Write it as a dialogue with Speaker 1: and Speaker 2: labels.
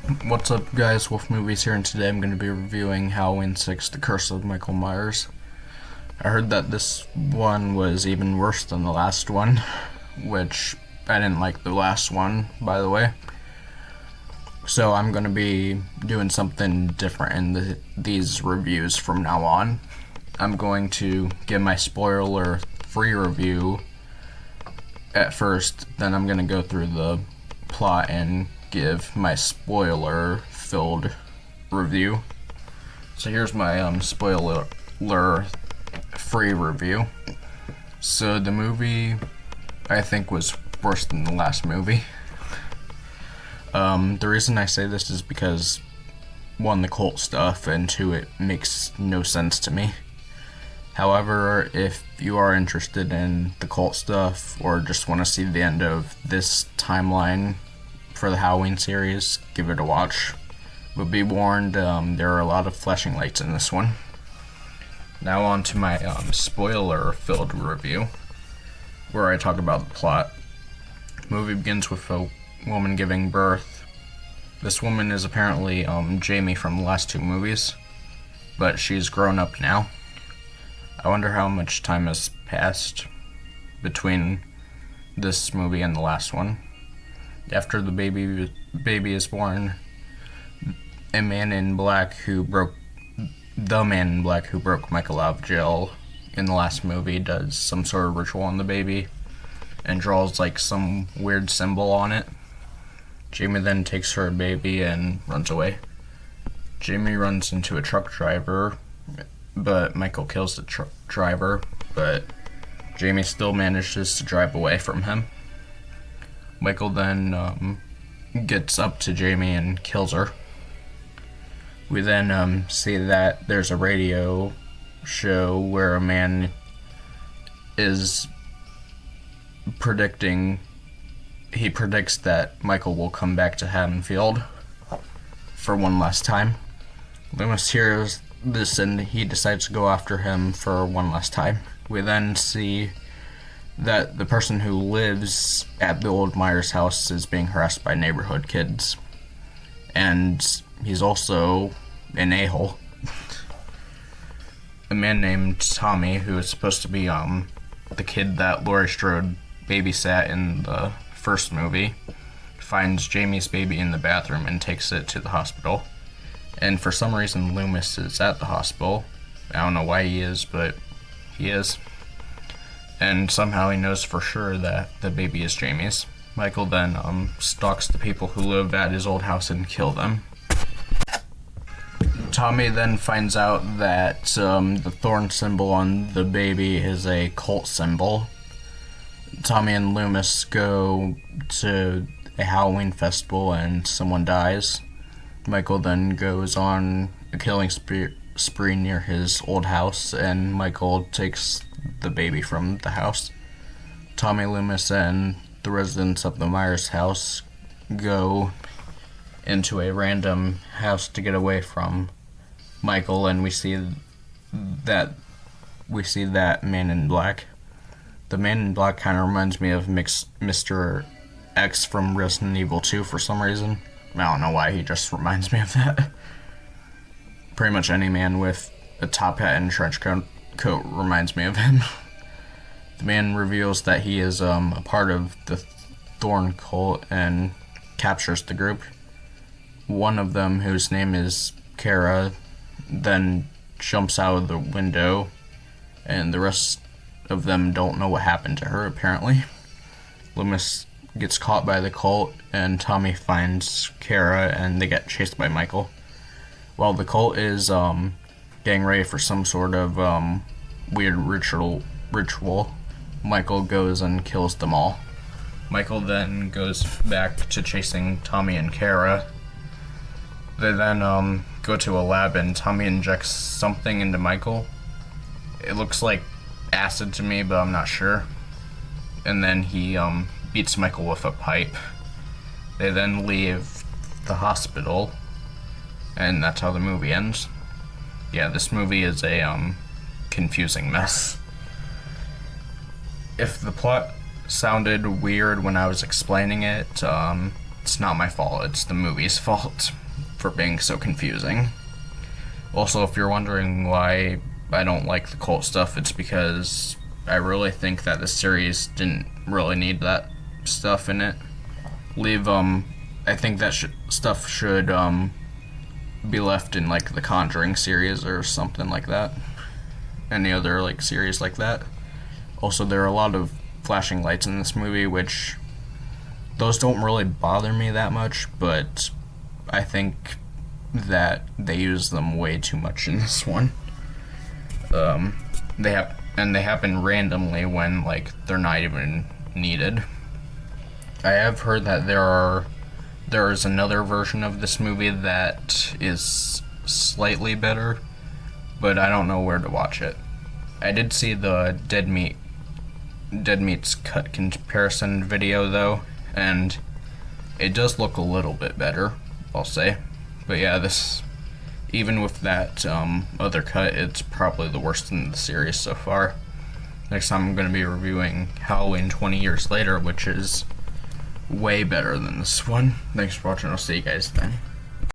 Speaker 1: What's up, guys? Wolf Movies here, and today I'm going to be reviewing Halloween 6: The Curse of Michael Myers. I heard that this one was even worse than the last one, which I didn't like the last one, by the way. So I'm going to be doing something different in these reviews from now on. I'm going to give my spoiler-free review at first, then I'm going to go through the plot and give my spoiler-filled review. So here's my spoiler-free review. So the movie, I think, was worse than the last movie. The reason I say this is because, one, the cult stuff, and two, it makes no sense to me. However, if you are interested in the cult stuff or just want to see the end of this timeline for the Halloween series, give it a watch. But be warned, there are a lot of flashing lights in this one. Now on to my spoiler-filled review, where I talk about the plot. The movie begins with a woman giving birth. This woman is apparently Jamie from the last two movies, but she's grown up now. I wonder how much time has passed between this movie and the last one. After the baby is born, the man in black who broke Michael out of jail in the last movie does some sort of ritual on the baby and draws like some weird symbol on it. Jamie then takes her baby and runs away. Jamie runs into a truck driver, but Michael kills the truck driver, but Jamie still manages to drive away from him. Michael then gets up to Jamie and kills her. We then see that there's a radio show where a man is predicts that Michael will come back to Haddonfield for one last time. Loomis hears this and he decides to go after him for one last time. We then see that the person who lives at the old Myers house is being harassed by neighborhood kids. And he's also an a-hole. A man named Tommy, who is supposed to be the kid that Laurie Strode babysat in the first movie, finds Jamie's baby in the bathroom and takes it to the hospital. And for some reason, Loomis is at the hospital. I don't know why he is, but he is. And somehow he knows for sure that the baby is Jamie's. Michael then stalks the people who live at his old house and kill them. Tommy then finds out that the thorn symbol on the baby is a cult symbol. Tommy and Loomis go to a Halloween festival and someone dies. Michael then goes on a killing spree near his old house, and Michael takes the baby from the house. Tommy, Loomis, and the residents of the Myers house go into a random house to get away from Michael, and we see that man in black. The man in black kind of reminds me of Mr. X from Resident Evil 2 for some reason. I don't know why, he just reminds me of that. Pretty much any man with a top hat and trench coat reminds me of him. The man reveals that he is a part of the Thorn cult and captures the group. One of them, whose name is Kara, then jumps out of the window, and the rest of them don't know what happened to her, apparently. Loomis gets caught by the cult, and Tommy finds Kara, and they get chased by Michael. While the cult is getting ready for some sort of weird ritual, Michael goes and kills them all. Michael then goes back to chasing Tommy and Kara. They then go to a lab, and Tommy injects something into Michael. It looks like acid to me, but I'm not sure. And then he beats Michael with a pipe. They then leave the hospital, and that's how the movie ends. Yeah, this movie is a confusing mess. If the plot sounded weird when I was explaining it, it's not my fault, it's the movie's fault for being so confusing. Also, if you're wondering why I don't like the cult stuff, it's because I really think that the series didn't really need that stuff in it. I think that stuff should be left in like the Conjuring series or something like that. Any other like series like that. Also, there are a lot of flashing lights in this movie, which those don't really bother me that much, but I think that they use them way too much in this one. They happen randomly when like they're not even needed. I have heard that there is another version of this movie that is slightly better, but I don't know where to watch it. I did see the Dead Meat's cut comparison video though, and it does look a little bit better, I'll say. But yeah, even with that other cut, it's probably the worst in the series so far. Next time I'm going to be reviewing Halloween 20 Years Later, which is way better than this one. Thanks for watching, I'll see you guys then.